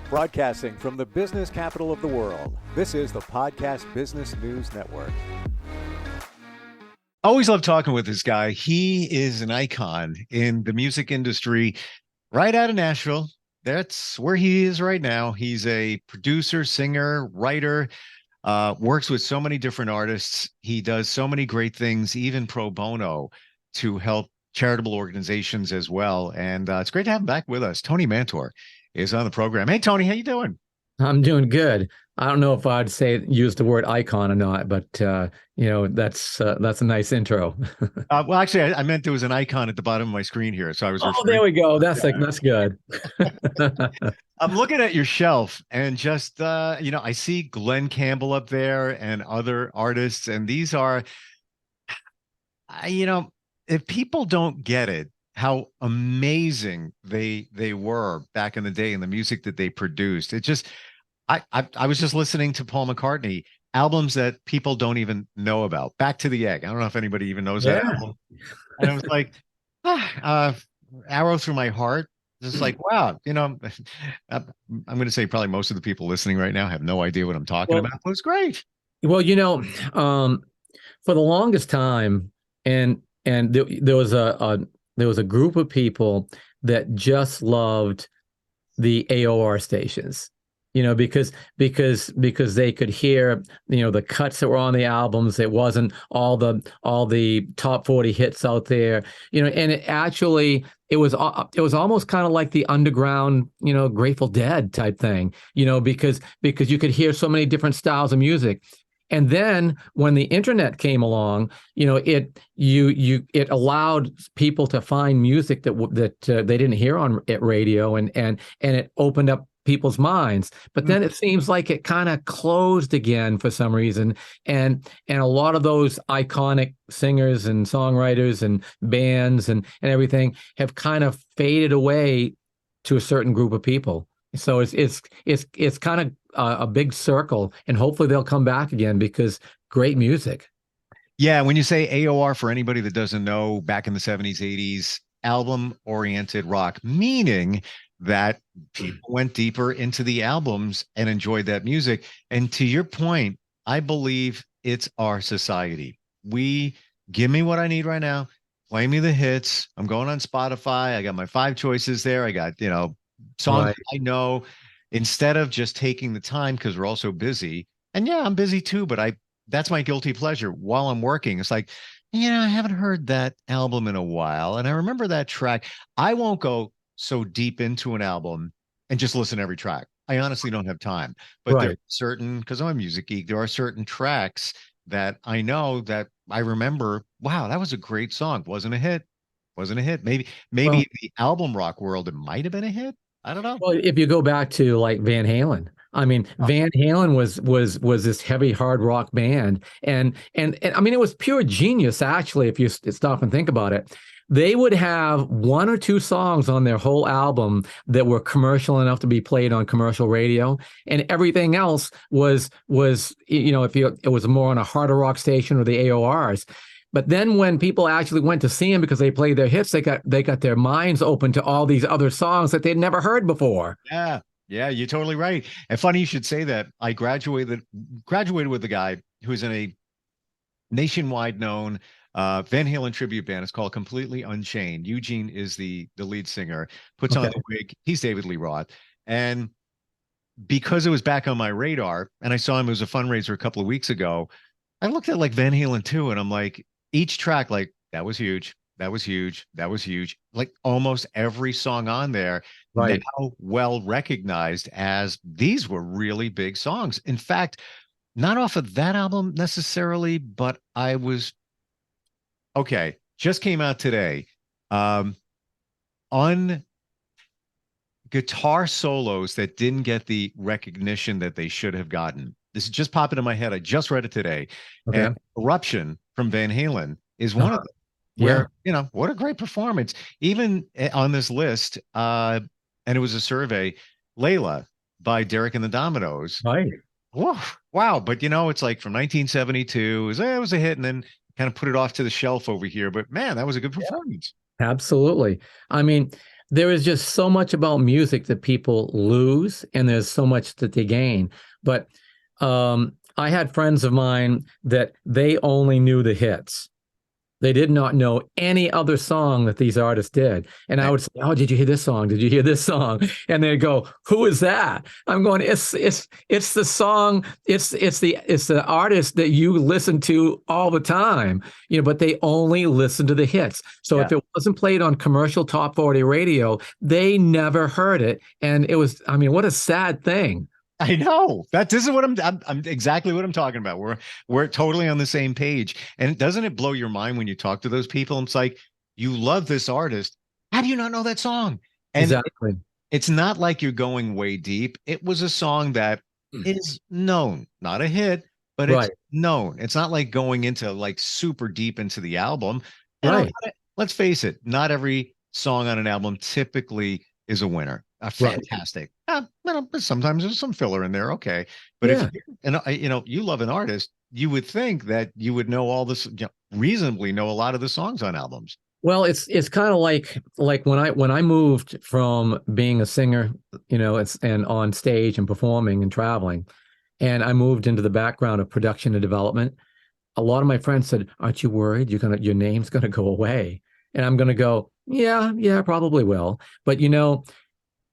Broadcasting from the business capital of the world, this is the Podcast Business News Network. Always love talking with this guy. He is an icon in the music industry right out of Nashville. That's where he is right now. He's a producer, singer, writer, works with so many different artists. He does so many great things, even pro bono, to help charitable organizations as well. And it's great to have him back with us. Tony Mantor is on the program. Hey, Tony, how you doing? I'm doing good. I don't know if I'd use the word icon or not, but that's a nice intro. Well, actually, I meant there was an icon at the bottom of my screen here, so I was. Oh, there we go. That's good. I'm looking at your shelf, and just I see Glenn Campbell up there and other artists, and these are, if people don't get it, how amazing they were back in the day and the music that they produced. It just, I was just listening to Paul McCartney, albums that people don't even know about. Back to the Egg. I don't know if anybody even knows that album. And I was like, Arrow Through My Heart. Just like, wow, I'm going to say probably most of the people listening right now have no idea what I'm talking about. It was great. Well, for the longest time, and there was a group of people that just loved the AOR stations, because they could hear, the cuts that were on the albums. It wasn't all the top 40 hits out there, and it was almost kind of like the underground, Grateful Dead type thing, because you could hear so many different styles of music. And then when the internet came along, it allowed people to find music that they didn't hear at radio, and it opened up people's minds. But then it seems like it kind of closed again for some reason, and a lot of those iconic singers and songwriters and bands and everything have kind of faded away to a certain group of people. So it's kind of a big circle, and hopefully they'll come back again, because great music. Yeah, when you say AOR, for anybody that doesn't know, back in the 70s, 80s, album-oriented rock, meaning that people went deeper into the albums and enjoyed that music. And to your point, I believe it's our society. Give me what I need right now, play me the hits. I'm going on Spotify. I got my 5 choices there. I got, songs Right. I know, instead of just taking the time, because we're all so busy. And yeah, I'm busy too, but that's my guilty pleasure while I'm working. It's like, I haven't heard that album in a while, and I remember that track. I won't go so deep into an album and just listen to every track. I honestly don't have time. But Right. there are certain, because I'm a music geek, there are certain tracks that I know that I remember, wow, that was a great song. Wasn't a hit. Maybe Well, the album rock world, it might have been a hit. I don't know. Well, if you go back to like Van Halen, I mean, Van Halen was this heavy hard rock band, and I mean, it was pure genius, actually, if you stop and think about it. They would have 1 or 2 songs on their whole album that were commercial enough to be played on commercial radio, and everything else was it was more on a harder rock station or the AORs. But then when people actually went to see them because they played their hits, they got their minds open to all these other songs that they'd never heard before. Yeah, you're totally right. And funny you should say that. I graduated with a guy who's in a nationwide known Van Halen tribute band. It's called Completely Unchained. Eugene is the lead singer, puts on the wig. He's David Lee Roth. And because it was back on my radar and I saw him, it was a fundraiser a couple of weeks ago, I looked at like Van Halen 2, and I'm like, each track, like, that was huge. That was huge. That was huge. Like almost every song on there, Right. now well recognized as these were really big songs. In fact, not off of that album necessarily, but just came out today. On guitar solos that didn't get the recognition that they should have gotten. This is just popping in my head. I just read it today. Okay. And Eruption from Van Halen is one of them. Where, what a great performance. Even on this list, and it was a survey, Layla by Derek and the Dominoes. Right. Whoa, wow. But, it's like from 1972. It was a hit, and then kind of put it off to the shelf over here. But, man, that was a good performance. Absolutely. I mean, there is just so much about music that people lose, and there's so much that they gain. But I had friends of mine that they only knew the hits. They did not know any other song that these artists did. And I would say, "Oh, did you hear this song? Did you hear this song?" And they'd go, "Who is that?" I'm going, it's the song, it's the artist that you listen to all the time, but they only listen to the hits. So if it wasn't played on commercial top 40 radio, they never heard it. And it was, I mean, what a sad thing. I know this is what I'm exactly what I'm talking about. We're totally on the same page. And doesn't it blow your mind when you talk to those people? It's like, you love this artist. How do you not know that song? And Exactly. it's not like you're going way deep. It was a song that is known, not a hit, but it's known. It's not like going into like super deep into the album. Right. Let's face it, not every song on an album typically is a winner. Fantastic. Sometimes there's some filler in there. Okay. But if you love an artist, you would think that you would know all this, reasonably know a lot of the songs on albums. Well, it's kind of like when I moved from being a singer, and on stage and performing and traveling, and I moved into the background of production and development. A lot of my friends said, "Aren't you worried your name's gonna go away?" And I'm gonna go, yeah, probably will. But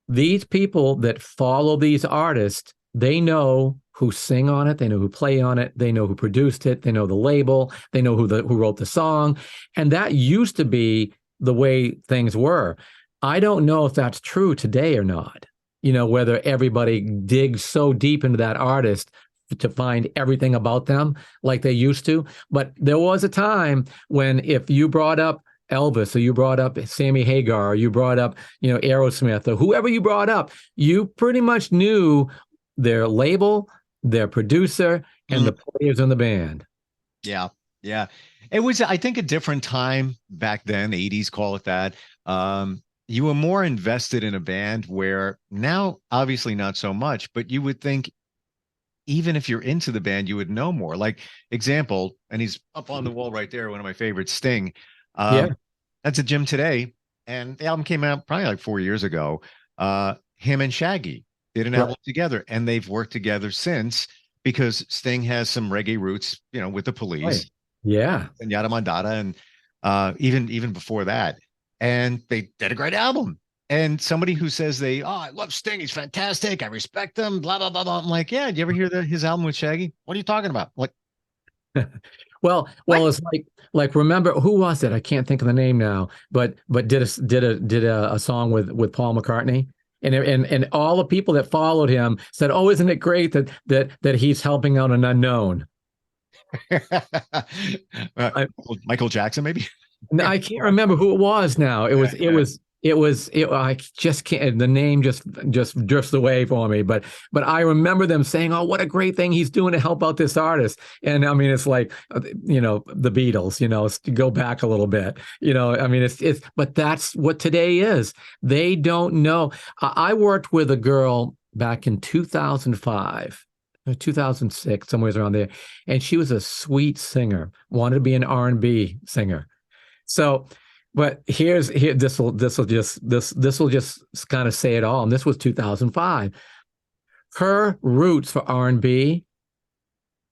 these people that follow these artists, they know who sing on it, they know who play on it, they know who produced it, they know the label, they know who wrote the song. And that used to be the way things were. I don't know if that's true today or not, whether everybody digs so deep into that artist to find everything about them like they used to. But there was a time when if you brought up Elvis, or you brought up Sammy Hagar, or you brought up, Aerosmith, or whoever you brought up, you pretty much knew their label, their producer, and the players in the band. Yeah. Yeah. It was, I think, a different time back then, 80s, call it that. You were more invested in a band, where now, obviously not so much, but you would think even if you're into the band, you would know more. Like, example, and he's up on the wall right there, one of my favorites, Sting. That's a Gym Today, and the album came out probably like 4 years ago. Him and Shaggy did an album together, and they've worked together since, because Sting has some reggae roots, with the Police, and Yada Mandata, and even before that, and they did a great album. And somebody who says I love Sting, he's fantastic, I respect him, blah blah blah blah. I'm like, yeah, did you ever hear his album with Shaggy? What are you talking about? Like, well, it's like remember, who was it? I can't think of the name now, but did a song with Paul McCartney, and all the people that followed him said, "Oh, isn't it great that he's helping out an unknown?" Michael Jackson, maybe. I can't remember who it was now. I just can't. The name just drifts away for me. But I remember them saying, "Oh, what a great thing he's doing to help out this artist." And I mean, it's like, the Beatles. To go back a little bit. I mean, it's. But that's what today is. They don't know. I worked with a girl back in 2005. 2006, somewhere around there, and she was a sweet singer. Wanted to be an R&B singer. So. But this will just kind of say it all. And this was 2005. Her roots for R&B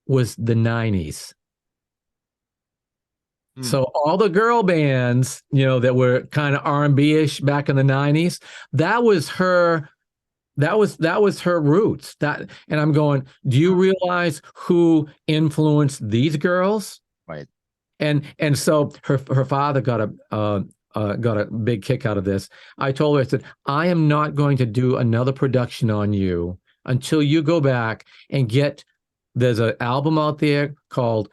was the 90s. So all the girl bands, that were kind of R&B-ish back in the 90s, that was her roots. And I'm going, do you realize who influenced these girls? Right. And so her father got a big kick out of this. I told her, I said, I am not going to do another production on you until you go back and there's an album out there called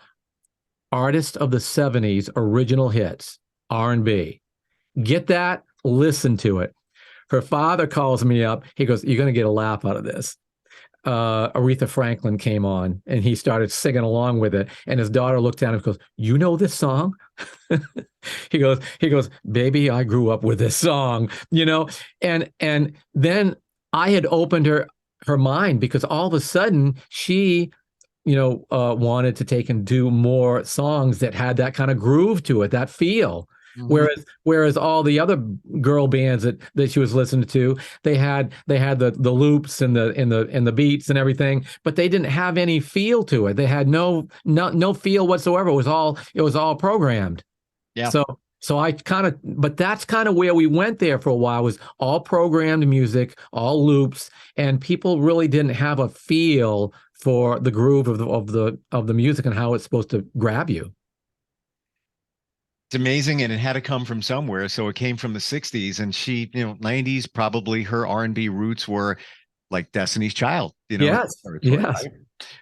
Artist of the 70s Original Hits, R&B. Get that, listen to it. Her father calls me up. He goes, "You're going to get a laugh out of this." Aretha Franklin came on, and he started singing along with it. And his daughter looked down and goes, "You know this song?" He goes, "Baby, I grew up with this song," And then I had opened her mind, because all of a sudden she, wanted to take and do more songs that had that kind of groove to it, that feel. Mhm. Whereas all the other girl bands that she was listening to, they had the loops and the beats and everything, but they didn't have any feel to it. They had no feel whatsoever. It was all programmed. Yeah. So I kind of, but that's kind of where we went there for a while, was all programmed music, all loops, and people really didn't have a feel for the groove of the music and how it's supposed to grab you. It's amazing, and it had to come from somewhere. So it came from the 60s, and she, 90s, probably her R&B roots were like Destiny's Child, Yes, territory, yes, right?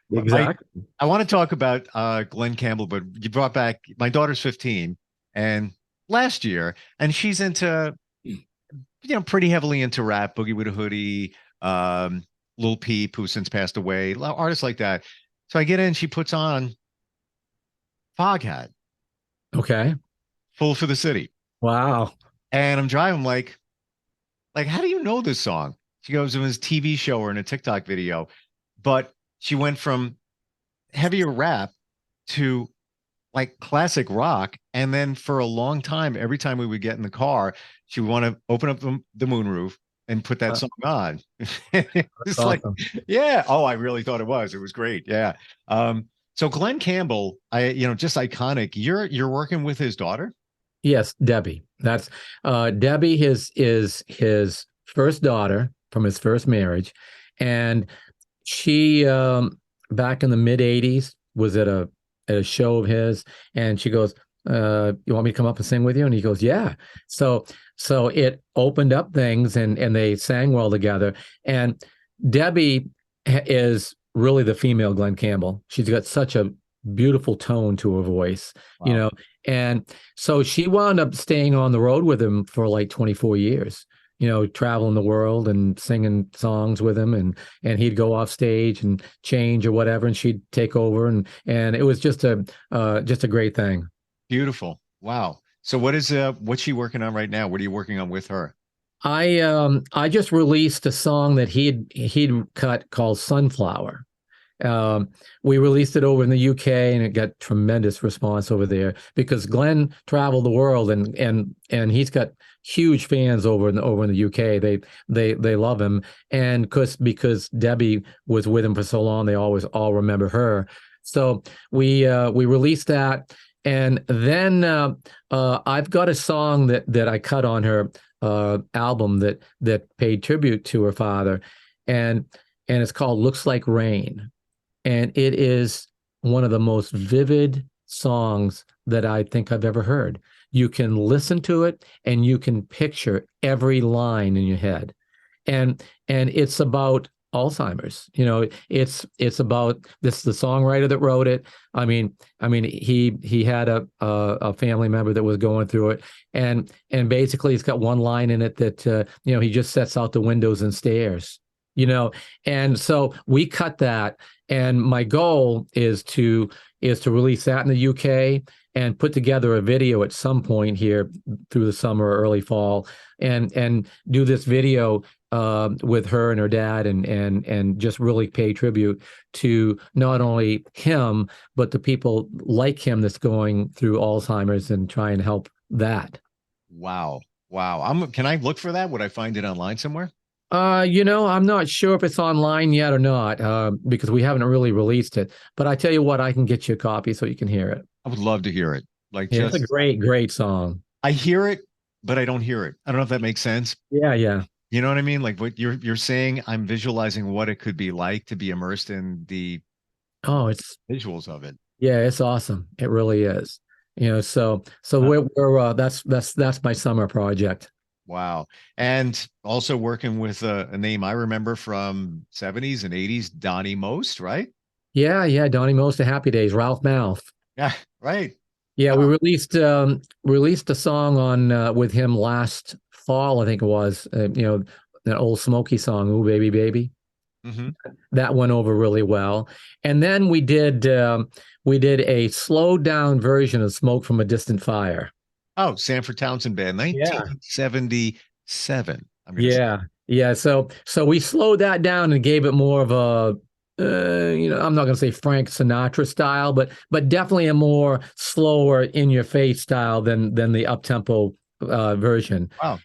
But exactly. I want to talk about Glenn Campbell, but you brought back my daughter's 15 and last year, and she's into, pretty heavily into rap, Boogie with a Hoodie, Lil Peep, who since passed away, artists like that. So I get in, she puts on Foghat, Okay. Full for the City. Wow. And I'm driving like, how do you know this song? She goes, it was a TV show or in a TikTok video. But she went from heavier rap to like classic rock. And then for a long time, every time we would get in the car, she would want to open up the moonroof and put that Uh, song on. That's It's like, awesome. yeah. Oh, I really thought it was. It was great. Yeah. So Glenn Campbell, just iconic. You're working with his daughter? Yes, Debbie. That's Debbie. Is his first daughter from his first marriage, and she back in the mid '80s was at a show of his, and she goes, "You want me to come up and sing with you?" And he goes, "Yeah." So it opened up things, and they sang well together. And Debbie is really the female Glenn Campbell. She's got such a beautiful tone to her voice, you Wow. know. And so she wound up staying on the road with him for like 24 years, traveling the world and singing songs with him, and he'd go off stage and change or whatever, and she'd take over, and it was just a great thing. Beautiful. Wow. So what's she working on right now? What are you working on with her? I just released a song that he'd cut called Sunflower. Um, we released it over in the UK, and it got tremendous response over there because Glenn traveled the world, and he's got huge fans over in the UK. They love him, and because Debbie was with him for so long, they always all remember her. So we released that, and then I've got a song that I cut on her album that paid tribute to her father, and it's called "Looks Like Rain." And it is one of the most vivid songs that I think I've ever heard. You can listen to it and you can picture every line in your head. And it's about Alzheimer's. It's about this, the songwriter that wrote it. I mean, he had a family member that was going through it, and basically it's got one line in it that he just sets out the windows and stares. And so we cut that, and my goal is to release that in the UK and put together a video at some point here through the summer or early fall, and do this video with her and her dad, and just really pay tribute to not only him but the people like him that's going through Alzheimer's, and try and help that. Wow. Wow. Can I look for that? Would I find it online somewhere? I'm not sure if it's online yet or not, because we haven't really released it. But I tell you what, I can get you a copy so you can hear it. I would love to hear it. Like Yeah, it's a just great, great song. I hear it, but I don't hear it. I don't know if that makes sense. Yeah, yeah. You know what I mean? Like what you're saying, I'm visualizing what it could be like to be immersed in the Oh, it's visuals of it. yeah, it's awesome. It really is. So Uh, we're that's my summer project. Wow. And also working with a name I remember from 70s and 80s, Donnie Most, right? Yeah, yeah. Donnie Most of Happy Days, Ralph Mouth. Yeah, right. Yeah, we Wow. released a song on with him last fall, I think it was. That old Smokey song, "Ooh Baby Baby." Hmm. That went over really well. And then we did a slowed down version of "Smoke from a Distant Fire." Oh, Sanford Townsend Band, Yeah. 1977. I'm gonna say. Yeah, yeah. So we slowed that down and gave it more of I'm not going to say Frank Sinatra style, but definitely a more slower, in your face style than the up tempo version. Wow.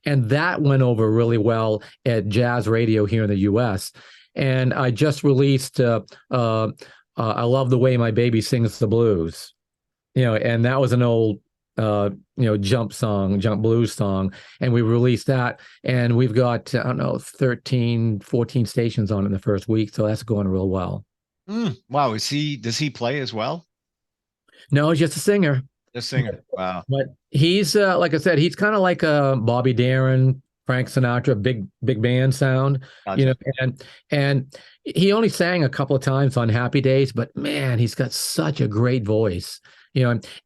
And that went over really well at jazz radio here in the U.S. And I just released "I Love the Way My Baby Sings the Blues," and that was an old jump blues song, and we released that, and we've got I don't know 13, 14 stations on it in the first week, so that's going real well. Wow. Does he play as well? No, he's just a singer. The singer. Wow. But he's like I said, he's kind of like a Bobby Darin, Frank Sinatra, big band sound, Gotcha. and he only sang a couple of times on Happy Days, but man, he's got such a great voice,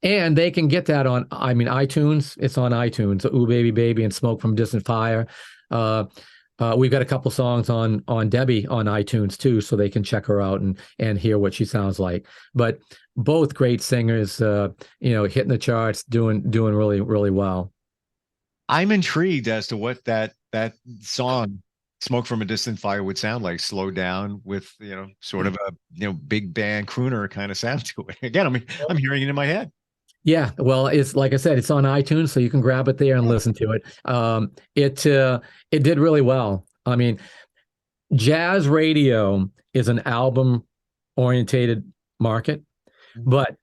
and they can get that on, I mean, iTunes. It's on iTunes. So, Ooh Baby Baby and Smoke from Distant Fire. We've got a couple songs on Debbie on iTunes too, so they can check her out and hear what she sounds like. But both great singers, hitting the charts, doing really, really well. I'm intrigued as to what that song "Smoke from a Distant Fire" would sound like, slowed down with sort of a big band crooner kind of sound to it. Again, I'm hearing it in my head. Yeah, well, it's like I said, it's on iTunes, so you can grab it there and listen to it. It did really well. I mean, jazz radio is an album orientated market, but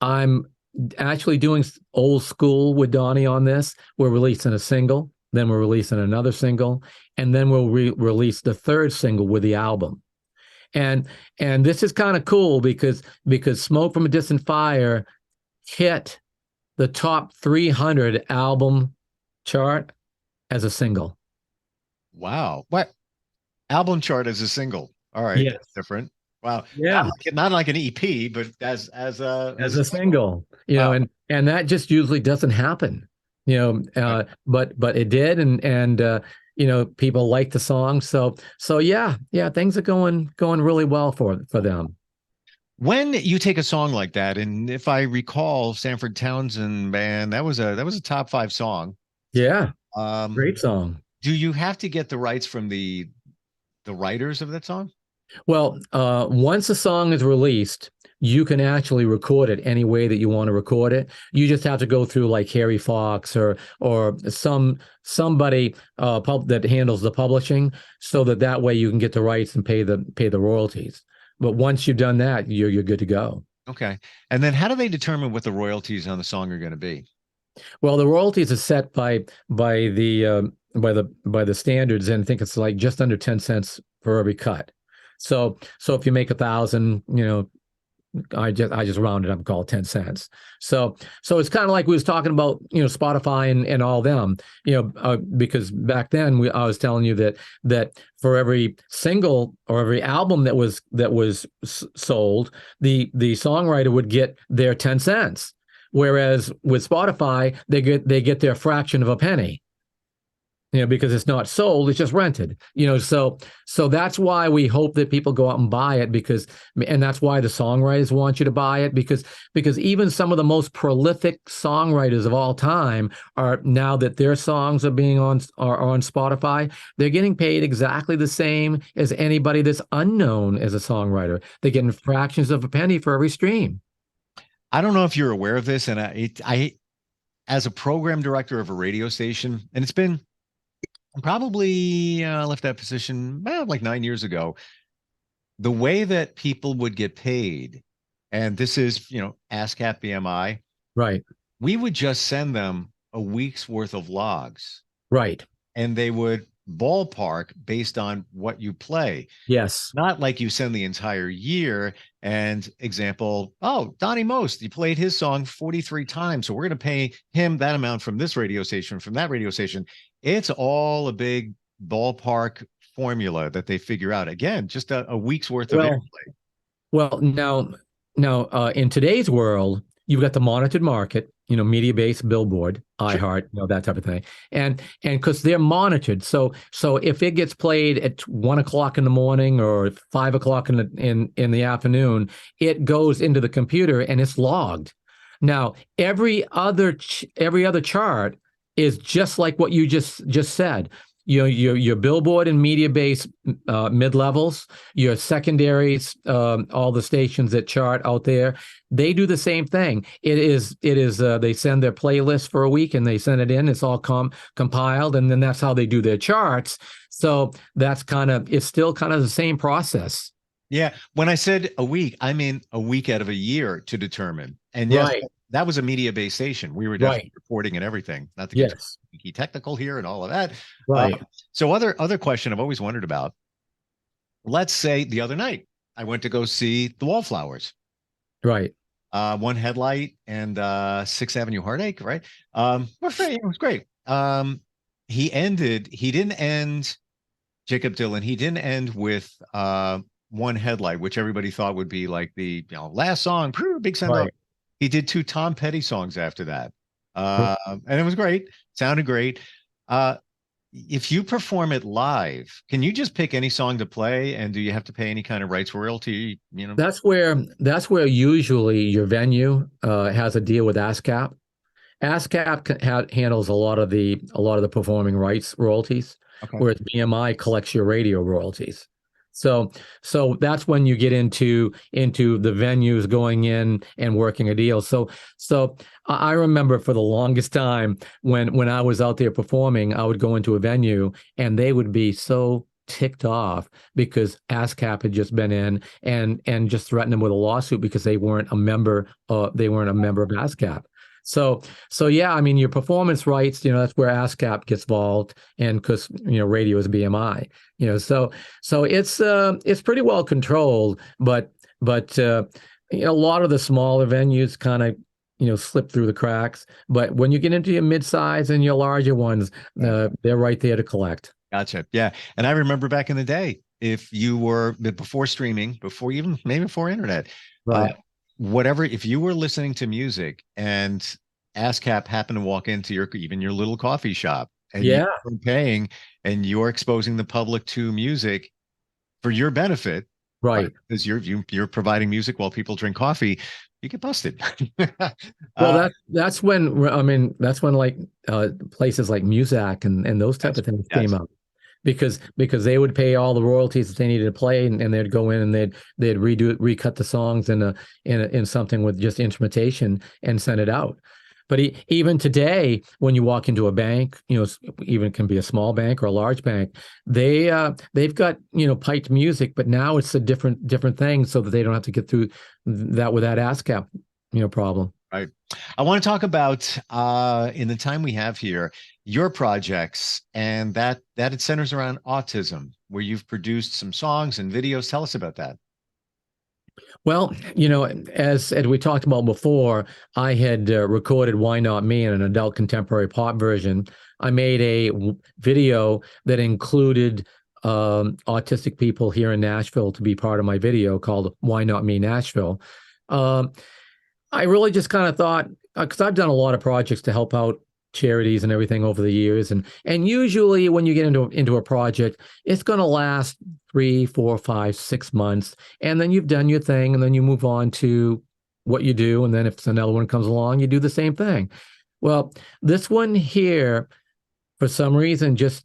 I'm actually doing old school with Donnie on this. We're releasing a single, then we're releasing another single, and then we'll release the third single with the album. And this is kind of cool because Smoke from a Distant Fire hit the top 300 album chart as a single. Wow. What album chart as a single? All right. Yes. That's different. Wow. Yeah. Not like an EP, but as a single, wow. and that just usually doesn't happen, but it did. And people like the song. So yeah, things are going really well for them. When you take a song like that, and if I recall, Sanford Townsend Band, that was a top 5 song. Yeah. Great song. Do you have to get the rights from the writers of that song? Well, once a song is released, you can actually record it any way that you want to record it. You just have to go through like Harry Fox or somebody that handles the publishing, so that way you can get the rights and pay the royalties. But once you've done that, you're good to go. Okay. And then how do they determine what the royalties on the song are going to be? Well, the royalties are set by the standards, and I think it's like just under 10 cents for every cut. So if you make 1,000, I just rounded up and call it 10 cents. So it's kind of like we was talking about, Spotify and all them, because back then I was telling you that for every single or every album that was sold, the songwriter would get their 10 cents. Whereas with Spotify, they get their fraction of a penny. Because it's not sold, it's just rented. So that's why we hope that people go out and buy it, and that's why the songwriters want you to buy it, because even some of the most prolific songwriters of all time are, now that their songs are on Spotify, they're getting paid exactly the same as anybody that's unknown as a songwriter. They're getting fractions of a penny for every stream. I don't know if you're aware of this, and I as a program director of a radio station, and it's been probably left that position like 9 years ago. The way that people would get paid, and this is, ASCAP BMI, right? We would just send them a week's worth of logs, right? And they would ballpark based on what you play. Yes. Not like you send the entire year and example, Donnie Most, you played his song 43 times, so we're going to pay him that amount from this radio station, from that radio station. It's all a big ballpark formula that they figure out. Again, just a week's worth of airplay. Well, now, in today's world, you've got the monitored market, media-based, Billboard, iHeart, that type of thing, and because they're monitored, so if it gets played at 1 o'clock in the morning or 5 o'clock in the afternoon, it goes into the computer and it's logged. Now, every other chart is just like what you just said. your billboard and media base mid levels, your secondaries, all the stations that chart out there, they do the same thing. It is they send their playlist for a week and they send it in. It's all compiled, and then that's how they do their charts. So it's still kind of the same process. Yeah. When I said a week, I mean a week out of a year to determine. And yes, Right. that was a media-based station. We were definitely Right. reporting and everything. Not to get Yes. too technical here and all of that. Right. So other question I've always wondered about. Let's say the other night I went to go see the Wallflowers. Right. One Headlight and 6th Avenue Heartache, right? It was great. He didn't end Jacob Dylan, he didn't end with One Headlight, which everybody thought would be like the last song, big send off. Right. He did 2 Tom Petty songs after that. And it was great. Sounded great. If you perform it live, can you just pick any song to play? And do you have to pay any kind of rights royalty? That's where usually your venue has a deal with ASCAP. ASCAP handles a lot of the performing rights royalties, Okay. whereas BMI collects your radio royalties. So that's when you get into the venues going in and working a deal. So I remember for the longest time when I was out there performing, I would go into a venue and they would be so ticked off because ASCAP had just been in and just threatened them with a lawsuit because they weren't a member of ASCAP. So yeah, I mean, your performance rights, that's where ASCAP gets involved, and because radio is BMI, so it's pretty well controlled, but a lot of the smaller venues kind of slip through the cracks. But when you get into your mid-size and your larger ones, they're right there to collect. Gotcha. Yeah, and I remember back in the day, if you were before streaming, maybe before internet, Right. whatever, if you were listening to music and ASCAP happened to walk into your little coffee shop and you were paying and you're exposing the public to music for your benefit, right? Because you're providing music while people drink coffee, you get busted. Well, that's when like places like Muzak and those type of things came up. Because they would pay all the royalties that they needed to play, and they'd go in and they'd recut the songs in something with just instrumentation and send it out. But even today, when you walk into a bank, even it can be a small bank or a large bank, they've got piped music, but now it's a different thing, so that they don't have to get through that with that ASCAP problem. Right. I want to talk about in the time we have here, your projects, and that it centers around autism, where you've produced some songs and videos. Tell us about that. Well, as we talked about before, I had recorded Why Not Me in an adult contemporary pop version. I made a video that included autistic people here in Nashville to be part of my video called Why Not Me Nashville. I really just kind of thought, because I've done a lot of projects to help out charities and everything over the years, and usually when you get into a project, it's going to last 3, 4, 5, 6 months, and then you've done your thing, and then you move on to what you do, and then if another one comes along, you do the same thing. Well, this one here, for some reason, just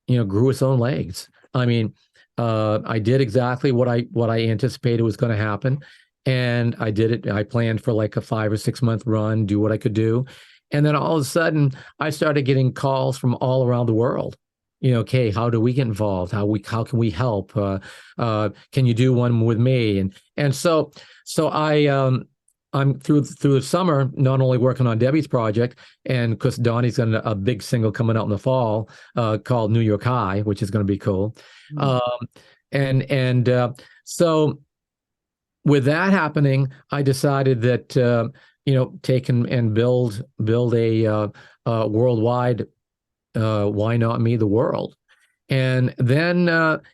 grew its own legs. I mean, I did exactly what I anticipated was going to happen. And I did it. I planned for like a 5 or 6 month run, do what I could do. And then all of a sudden, I started getting calls from all around the world. Okay, how do we get involved? How can we help? Can you do one with me? And so I'm through the summer not only working on Debbie's project, and because Donnie's got a big single coming out in the fall called New York High, which is going to be cool. So with that happening, I decided that take and build a worldwide Why Not Me the World. And then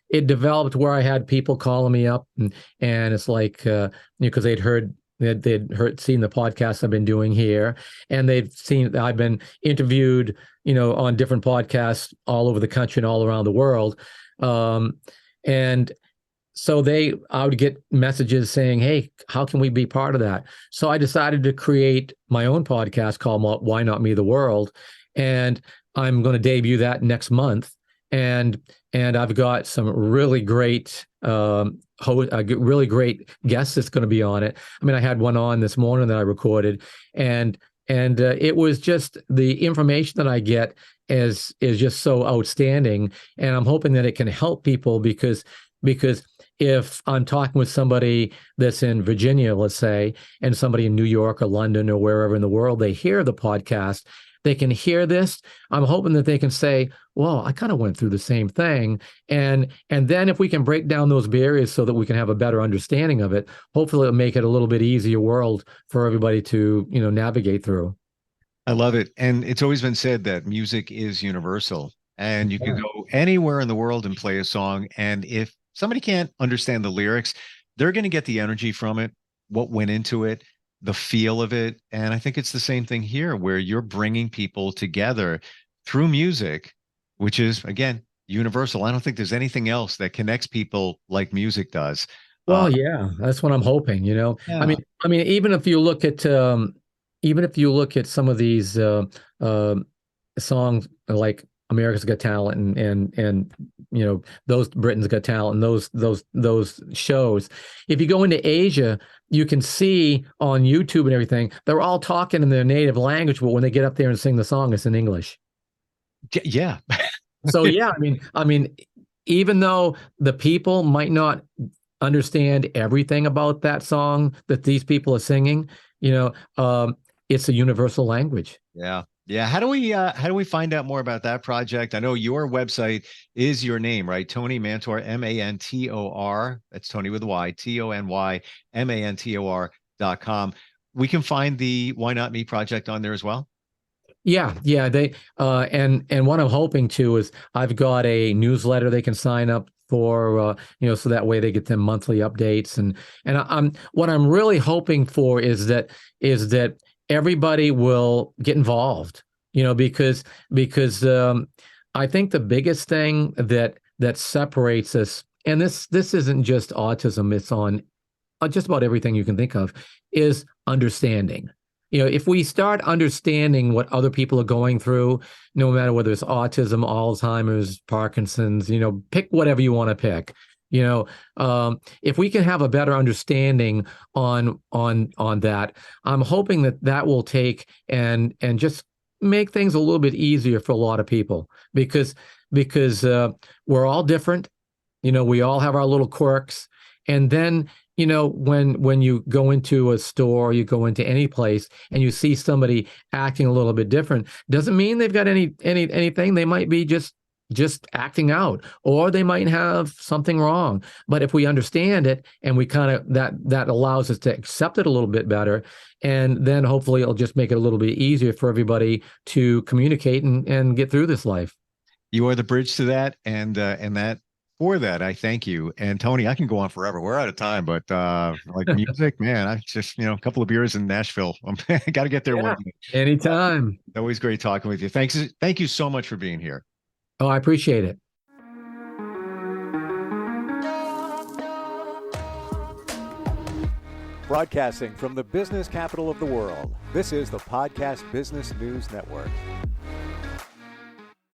it developed where I had people calling me up, and it's like because they'd seen the podcast I've been doing here, and they've seen I've been interviewed on different podcasts all over the country and all around the world, and so I would get messages saying, hey, how can we be part of that? So I decided to create my own podcast called Why Not Me the World. and I'm going to debut that next month. And I've got some really great really great guests that's going to be on it. I mean, I had one on this morning that I recorded, and it was just the information that I get is just so outstanding, and I'm hoping that it can help people because if I'm talking with somebody that's in Virginia, let's say, and somebody in New York or London or wherever in the world, they hear the podcast, they can hear this. I'm hoping that they can say, well, I kind of went through the same thing. And then if we can break down those barriers so that we can have a better understanding of it, hopefully it'll make it a little bit easier world for everybody to, navigate through. I love it. And it's always been said that music is universal, and you can Yeah. go anywhere in the world and play a song. And if somebody can't understand the lyrics, they're going to get the energy from it, what went into it, the feel of it. And I think it's the same thing here, where you're bringing people together through music, which is, again, universal. I don't think there's anything else that connects people like music does. Uh, Well, yeah, that's what I'm hoping, yeah. I mean, even if you look at some of these songs like America's Got Talent and those Britain's Got Talent and those shows, if you go into Asia, you can see on YouTube and everything, they're all talking in their native language, but when they get up there and sing the song, it's in English. Yeah. So yeah, I mean, even though the people might not understand everything about that song that these people are singing, it's a universal language. Yeah. Yeah. How do we find out more about that project? I know your website is your name, right? Tony Mantor, Mantor. That's Tony with a Y, TonyMantor.com. We can find the Why Not Me project on there as well. Yeah, they and what I'm hoping to is I've got a newsletter they can sign up for, so that way they get them monthly updates, and I'm what I'm really hoping for is that everybody will get involved, because I think the biggest thing that separates us, and this isn't just autism, it's on just about everything you can think of, is understanding. If we start understanding what other people are going through, no matter whether it's autism, Alzheimer's, Parkinson's, pick whatever you want to pick. If we can have a better understanding on that, I'm hoping that will take and just make things a little bit easier for a lot of people because we're all different. We all have our little quirks, and then when you go into a store, you go into any place and you see somebody acting a little bit different, doesn't mean they've got anything. They might be just acting out, or they might have something wrong. But if we understand it and we kind of that allows us to accept it a little bit better, and then hopefully it'll just make it a little bit easier for everybody to communicate and get through this life. You are the bridge to that, and that for that, I thank you. And Tony, I can go on forever. We're out of time, but like music, man, I just a couple of beers in Nashville. I got to get there one day. Anytime. Always great talking with you. Thank you so much for being here. Oh, I appreciate it. Broadcasting from the business capital of the world, this is the Podcast Business News Network.